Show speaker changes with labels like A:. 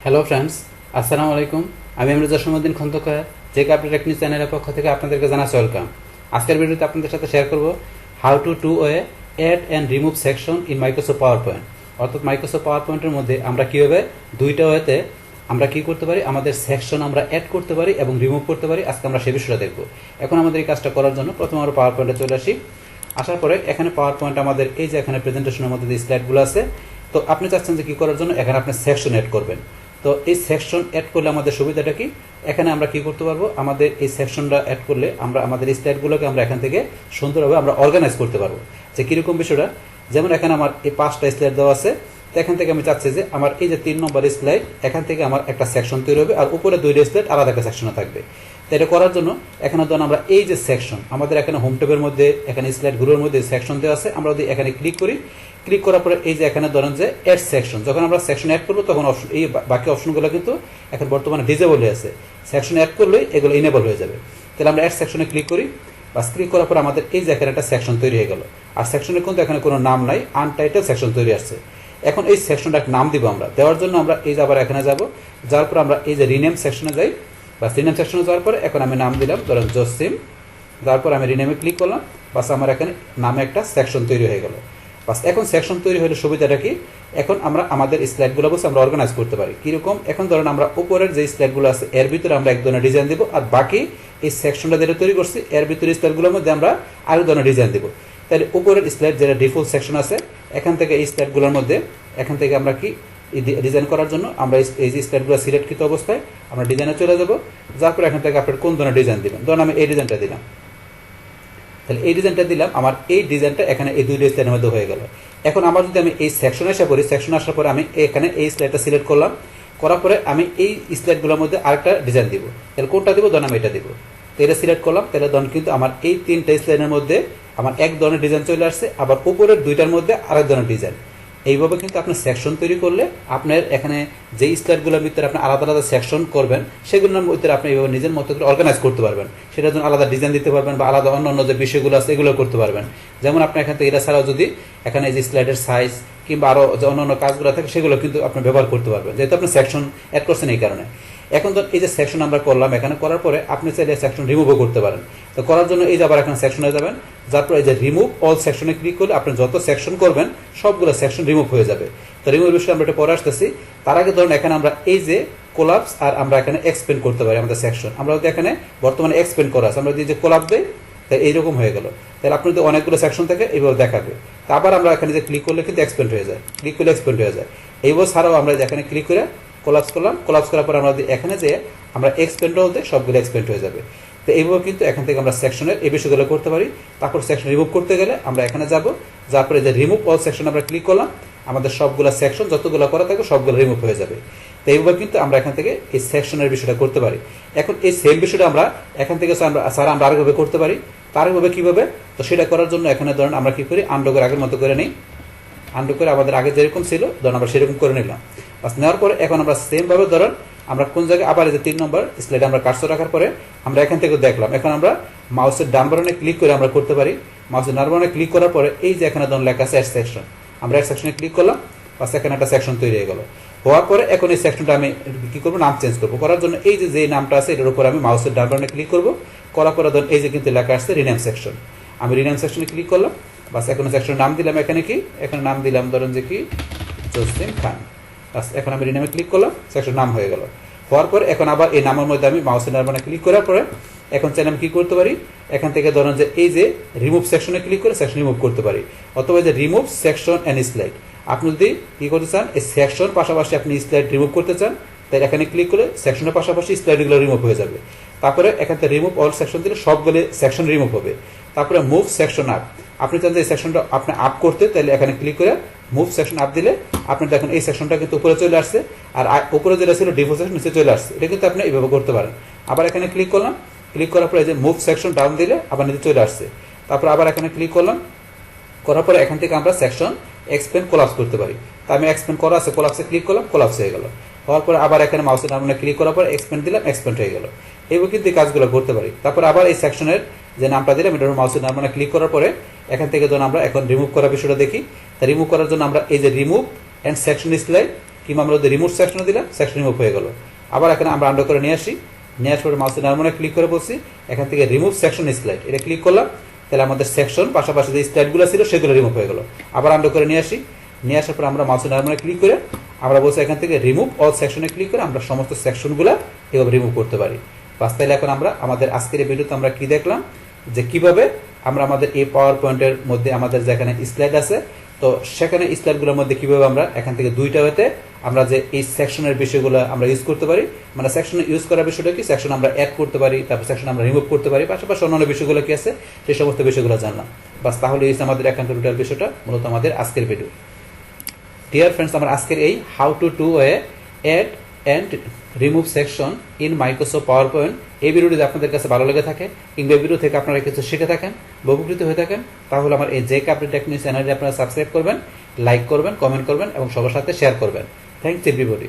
A: Hello friends, আসসালামু আলাইকুম। আমি আমরুজা সমুদ্দিন খন্দকার, যে আপডেট টেকনিক চ্যানেলের পক্ষ থেকে আপনাদেরকে জানাচ্ছি ওয়েলকাম। আজকের ভিডিওতে আপনাদের সাথে শেয়ার করব how to add and remove section in Microsoft PowerPoint. অর্থাৎ মাইক্রোসফট পাওয়ার পয়েন্টের মধ্যে আমরা কীভাবে দুইটা ওয়েতে আমরা কি করতে পারি, আমাদের সেকশন আমরা অ্যাড করতে পারি এবং রিমুভ করতে পারি। আজকে আমরা সেই বিষয়টা দেখব। এখন আমাদের এই কাজটা করার জন্য প্রথমে আমরা পাওয়ার পয়েন্টে চলে আসি। আসার পরে এখানে পাওয়ার পয়েন্ট আমাদের এই যে এখানে প্রেজেন্টেশনের মধ্যে যে স্লাইডগুলো আছে, তো আপনি চাচ্ছেন যে কী করার জন্য এখানে আপনি সেকশন অ্যাড করবেন। তো এই সেকশন অ্যাড করলে আমাদের সুবিধাটা কি, এখানে আমরা কি করতে পারবো, আমাদের এই সেকশনটা অ্যাড করলে আমরা আমাদের স্লাইডগুলোকে আমরা এখান থেকে সুন্দরভাবে আমরা অর্গানাইজ করতে পারবো। যে কীরকম বিষয়টা, যেমন এখানে আমার এই 5টা স্লাইড দেওয়া আছে, তো এখান থেকে আমি চাচ্ছি যে আমার এই যে 3 নম্বর স্লাইড, এখান থেকে আমার একটা সেকশন তৈরি হবে আর উপরে 2টা স্লাইড আলাদা একটা সেকশনে থাকবে। তো এটা করার জন্য এখানে ধরুন আমরা এই যে সেকশন আমাদের এখানে হোম ট্যাবের মধ্যে এখানে স্লাইডগুলোর মধ্যে সেকশন দেওয়া আছে, আমরা যদি এখানে ক্লিক করি, ক্লিক করার পরে এই যে এখানে ধরেন যে অ্যাড সেকশন, যখন আমরা সেকশন অ্যাড করবো তখন অপশন এই বাকি অপশনগুলো কিন্তু এখন বর্তমানে ডিজেবল হয়ে আছে। সেকশন অ্যাড করলেই এগুলো ইনেবল হয়ে যাবে। তাহলে আমরা অ্যাড সেকশনে ক্লিক করি, বাস ক্লিক করার পর আমাদের এই যে এখানে একটা সেকশন তৈরি হয়ে গেল। আর সেকশনের কিন্তু এখানে কোনো নাম নাই, আনটাইটেল সেকশন তৈরি আসছে। এখন এই সেকশনটা নাম দিব আমরা, দেওয়ার জন্য আমরা এই যে আবার এখানে যাব, যাওয়ার পর আমরা এই যে রিনেম সেকশনে যাই, বাস রিনেম সেকশনে যাওয়ার পরে এখন আমি নাম দিলাম ধরেন জসিম, তারপর আমি রিনেমে ক্লিক করলাম, বাস আমার এখানে নামে একটা সেকশন তৈরি হয়ে গেল। বাস এখন সেকশন তৈরি হলে সুবিধাটা কি, এখন আমরা আমাদের স্লাইডগুলো বসে আমরা অর্গানাইজ করতে পারি। কীরকম, এখন ধরেন আমরা উপরের যে স্লাইডগুলো আছে এর ভিতরে আমরা এক ধরনের ডিজাইন দিব, আর বাকি এই সেকশনটা যেটা তৈরি করছি এর ভিতরে স্লাইডগুলোর মধ্যে আমরা আরেক ধরনের ডিজাইন দিব। তাহলে উপরের স্লাইড যেটা ডিফল্ট সেকশন আছে, এখান থেকে এই স্লাইডগুলোর মধ্যে এখান থেকে আমরা কি ডিজাইন করার জন্য আমরা এই যে স্লাইডগুলো সিলেক্টকৃত অবস্থায় আমরা ডিজাইনে চলে যাব। যার পর এখান থেকে আপনার কোন ধরনের ডিজাইন দিবেন, ধরুন আমি এই ডিজাইনটা দিলাম, তাহলে এই ডিজাইনটা দিলাম, আমার এই ডিজাইনটা এখানে এই 2টা স্লাইডের মধ্যে হয়ে গেল। এখন আমার যদি আমি এই সেকশনে আসা করি, সেকশনে আসার পরে আমি এখানে এই স্লাইডটা সিলেক্ট করলাম, করার পরে আমি এই স্লাইডগুলোর মধ্যে আরেকটা ডিজাইন দিব। তাহলে কোনটা দিব, ধরুন আমি এটা দিব। তো এটা সিলেক্ট করলাম, তাহলে ধরুন কিন্তু আমার এই 3টা স্লাইডের মধ্যে আমার এক ধরনের ডিজাইন চলে আসছে, আবার উপরের 2টার মধ্যে আরেক ধরনের ডিজাইন। এইভাবে কিন্তু আপনি সেকশন তৈরি করলে আপনার এখানে যে স্লাইডগুলোর ভিতরে আপনি আলাদা আলাদা সেকশন করবেন, সেগুলোর ভিতরে আপনি এইভাবে নিজের মতো করে অর্গানাইজ করতে পারবেন। সেটার জন্য আলাদা ডিজাইন দিতে পারবেন বা আলাদা অন্য অন্য যে বিষয়গুলো আছে এগুলো করতে পারবেন। যেমন আপনি এখান থেকে এটা ছাড়াও যদি এখানে যে স্লাইডের সাইজ কিংবা আরও যে অন্য অন্য কাজগুলো থাকে সেগুলো কিন্তু আপনি ব্যবহার করতে পারবেন, যেহেতু আপনি সেকশন অ্যাড করছেন এই কারণে। এখন তো এই যে সেকশন আমরা করলাম, এখানে করার পরে আপনি চাইলে সেকশন রিমুভও করতে পারেন। তো করার জন্য এই যে আবার এখানে সেকশনে যাবেন, যার পর এই যে রিমুভ অল সেকশনে ক্লিক করলে আপনি যত সেকশন করবেন সবগুলো সেকশন রিমুভ হয়ে যাবে। তো রিমুভ বিষয়ে আমরা এটা পরে আসতেছি। তার আগে ধরুন এখানে আমরা এই যে কোলাপস আর আমরা এখানে এক্সপেন্ড করতে পারি আমাদের সেকশন, আমরা যদি এখানে বর্তমানে এক্সপেন্ড করা আছে, আমরা যদি যে কোলাপ দেই তাই এইরকম হয়ে গেল। তাহলে আপনি যদি অনেকগুলো সেকশন থেকে এইভাবে দেখাবে। তারপর আমরা এখানে যে ক্লিক করলে কিন্তু এক্সপেন্ড হয়ে যায়, ক্লিক করলে এক্সপেন্ড হয়ে যায়। এইভাবে ছাড়াও আমরা এখানে ক্লিক করে কোলাপস করলাম, কোলাপস করার পর আমরা এখানে যে আমরা এক্সপেন্ড বলতে সবগুলো এক্সপেন্ড হয়ে যাবে। তো এইভাবে কিন্তু এখান থেকে আমরা সেকশনের এই বিষয়গুলো করতে পারি। তারপর সেকশন রিমুভ করতে গেলে আমরা এখানে যাব, যার পরে যে রিমুভ অল সেকশন আমরা ক্লিক করলাম, আমাদের সবগুলো সেকশন যতগুলো করা থাকবে সবগুলো রিমুভ হয়ে যাবে। তো এইভাবে কিন্তু আমরা এখান থেকে এই সেকশনের বিষয়টা করতে পারি। এখন এই সেম বিষয়টা আমরা এখান থেকে আমরা আরেকভাবে করতে পারি। আরেকভাবে কীভাবে, তো সেটা করার জন্য এখানে ধরেন আমরা কী করি, আন্ডু করে আগের মতো করে নিই, আন্ডু করে আমাদের আগে যেরকম ছিল ধরুন আমরা সেরকম করে নিলাম। বাস নেওয়ার পরে এখন আমরা সেমভাবে ধরেন আমরা কোন জায়গায় আবার এই যে 3 নম্বর স্লাইডে আমরা কার্সর রাখার পরে আমরা এখান থেকে দেখলাম, এখন আমরা মাউসের ডান বাটনে ক্লিক করে আমরা করতে পারি। মাউসের ডান বাটনে ক্লিক করার পরে এই যে এখানে ধরুন লেখা আছে অ্যাড সেকশন, আমরা অ্যাড সেকশনে ক্লিক করলাম, বাস এখানে একটা সেকশন তৈরি হয়ে গেল। হওয়ার পরে এখন এই সেকশনটা আমি কী করবো, নাম চেঞ্জ করবো। করার জন্য এই যে নামটা আছে এটার উপর আমি মাউসের ডান বাটনে ক্লিক করবো, করার পরে ধরুন এই যে কিন্তু লেখা আসছে রিনেম সেকশন, আমি রিনেম সেকশনে ক্লিক করলাম, বাস এখন সেকশনের নাম দিলাম, এখানে কি এখানে নাম দিলাম ধরেন যে কি জসিম খান। বাস এখন আমি রিনেমে ক্লিক করলাম, সেকশন নাম হয়ে গেল। হওয়ার পরে এখন আবার এই নামের মধ্যে আমি মাউসের ডান বাটনে ক্লিক করার পরে এখন চাইলে আমি কী করতে পারি, এখান থেকে ধরেন যে এই যে রিমুভ সেকশনে ক্লিক করে সেকশন রিমুভ করতে পারি, অথবা যে রিমুভ সেকশন অ্যান্ড স্লাইড। আপনি যদি কী করতে চান, এই সেকশন পাশাপাশি আপনি স্লাইড রিমুভ করতে চান, তাই এখানে ক্লিক করে সেকশনের পাশাপাশি স্লাইডগুলো রিমুভ হয়ে যাবে। তারপরে এখান থেকে রিমুভ অল সেকশন দিলে সবগুলো সেকশন রিমুভ হবে। তারপরে মুভ সেকশন আপ, আপনি চান যে এই সেকশনটা আপনি আপ করতে, তাহলে এখানে ক্লিক করে মুভ সেকশন আপ দিলে আপনি দেখেন এই সেকশনটা কিন্তু উপরে চলে আসছে, আর উপরে যেটা ছিল ডিফল্ট সেকশন নিচে চলে আসছে। এটা কিন্তু আপনি এইভাবে করতে পারেন। আবার এখানে ক্লিক করলাম, ক্লিক করার পরে যে মুভ সেকশন ডাউন দিলে আবার নিচে চলে আসছে। তারপর আবার এখানে ক্লিক করলাম, করার পরে এখান থেকে আমরা সেকশন এক্সপেন্ড কোলাপস করতে পারি। তা আমি এক্সপেন্ড করা আছে, কোলাপসে ক্লিক করলাম, কোলাপস হয়ে গেল। হওয়ার পরে আবার এখানে মাউসের ডান বাটনে ক্লিক করার পরে এক্সপেন্ড দিলাম, এক্সপেন্ড হয়ে গেল। এইভাবে কিন্তু এই কাজগুলো করতে পারি। তারপর আবার এই সেকশনের যে নামটা দিলাম এটার মাউসের ডান বাটনে ক্লিক করার পরে এখান থেকে ধরুন আমরা এখন রিমুভ করার বিষয়টা দেখি। তা রিমুভ করার জন্য আমরা এই যে রিমুভ অ্যান্ড সেকশন স্লাইড, কিংবা আমরা যদি রিমুভ সেকশনে দিলাম সেকশন রিমুভ হয়ে গেল। আবার এখানে আমরা আন্ডার করে নিয়ে আসি, নিয়ে আসার পরে মাউসের নারমনে ক্লিক করে বলছি এখান থেকে রিমুভ সেকশন স্লাইড, এটা ক্লিক করলাম, তাহলে আমাদের সেকশন পাশাপাশি যে স্লাইডগুলো ছিল সেগুলো রিমুভ হয়ে গেল। আবার আন্ডার করে নিয়ে আসি, নিয়ে আসার পর আমরা মাউসের নারমনে ক্লিক করে আমরা বলছি এখান থেকে রিমুভ অল সেকশনে ক্লিক করে আমরা সমস্ত সেকশনগুলো এভাবে রিমুভ করতে পারি। বাস তাহলে এখন আমরা আমাদের আজকের এই ভিডিওতে আমরা কি দেখলাম যে কিভাবে আমরা আমাদের এই পাওয়ার পয়েন্টের মধ্যে আমাদের যেখানে স্লাইড আছে তো সেখানে স্লাইডগুলোর মধ্যে কিভাবে আমরা এখান থেকে দুইটা হতে আমরা যে এই সেকশনের বিষয়গুলো আমরা ইউজ করতে পারি, মানে সেকশনে ইউজ করার বিষয়টা কি, সেকশন আমরা অ্যাড করতে পারি, তারপর সেকশন আমরা রিমুভ করতে পারি, পাশাপাশি অন্যান্য বিষয়গুলো কি আছে সেই সমস্ত বিষয়গুলো জানলাম। বাস তাহলে এই আমাদের একান্ত টোটাল বিষয়টা মূলত আমাদের আজকের ভিডিও। ডিয়ার ফ্রেন্ডস, আমরা আজকের এই how to do a add and remove section in Microsoft PowerPoint এই ভিডিওটি আপনাদের কাছে ভালো লেগে থাকে কিংবা এই ভিডিও থেকে আপনারা কিছু শিখে থাকেন বা উপকৃত হয়ে থাকেন, তাহলে আমার এই জেক আপডেট টেকনিক চ্যানেলটি আপনারা সাবস্ক্রাইব করবেন, লাইক করবেন, কমেন্ট করবেন এবং সবার সাথে শেয়ার করবেন। Thanks everybody.